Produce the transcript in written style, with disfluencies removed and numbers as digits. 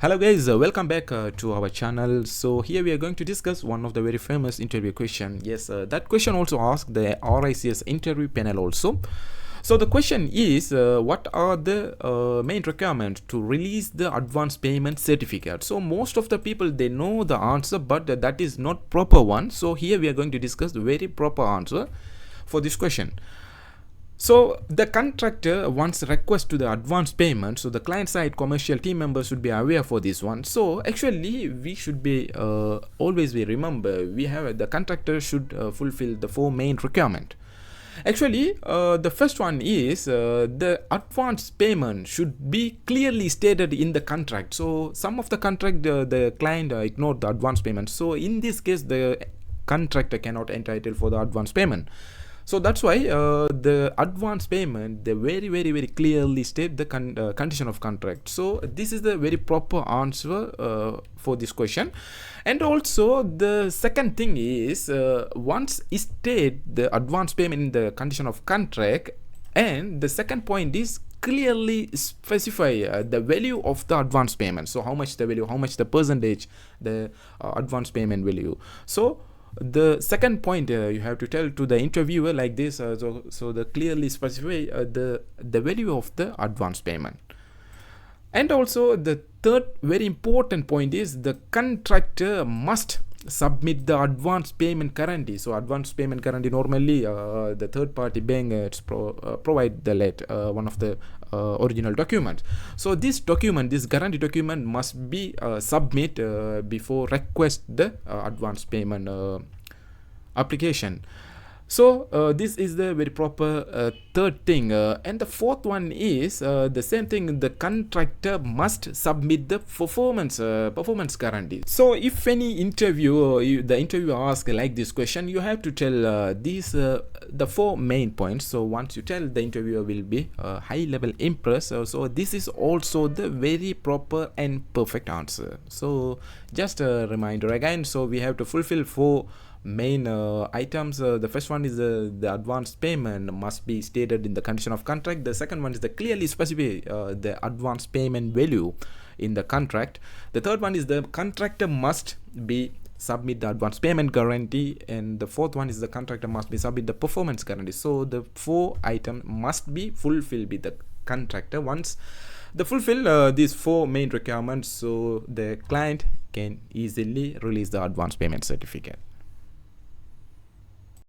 Hello guys, welcome back to our channel. So here we are going to discuss one of the very famous interview question. Yes, that question also asked the RICS interview panel also. So the question is, what are the main requirements to release the advance payment certificate? So most of the people, they know the answer, but that is not proper one. So here we are going to discuss the very proper answer for this question. So the contractor wants request to the advance payment, so the client side commercial team members should be aware for this one. So actually we should be always be remember, we have the contractor should fulfill the four main requirement. Actually the first one is the advance payment should be clearly stated in the contract. So some of the contract the client ignored the advance payment, so in this case the contractor cannot entitle for the advance payment. So that's why the advance payment, they very clearly state the condition of contract. So this is the very proper answer for this question. And also the second thing is, once state the advance payment in the condition of contract, and the second point is clearly specify the value of the advance payment. So how much the value, how much the percentage, the advance payment value. So the second point you have to tell to the interviewer like this, so the clearly specify the value of the advance payment. And also the third very important point is the contractor must submit the advance payment guarantee. So advance payment guarantee, normally the third party bank provide the one of the original documents. So this document, this guarantee document must be submit before request the advance payment application. So this is the very proper third thing, and the fourth one is the same thing, the contractor must submit the performance guarantee. So if any interview, the interviewer asks like this question, you have to tell these the four main points. So once you tell, the interviewer will be high level impressed. So this is also the very proper and perfect answer. So just a reminder again, so we have to fulfill four main items. The first one is the advance payment must be stated in the condition of contract. The second one is the clearly specify the advance payment value in the contract. The third one is the contractor must be submit the advance payment guarantee, and the fourth one is the contractor must be submit the performance guarantee. So the four items must be fulfilled by the contractor. Once they fulfill these four main requirements, so the client can easily release the advance payment certificate.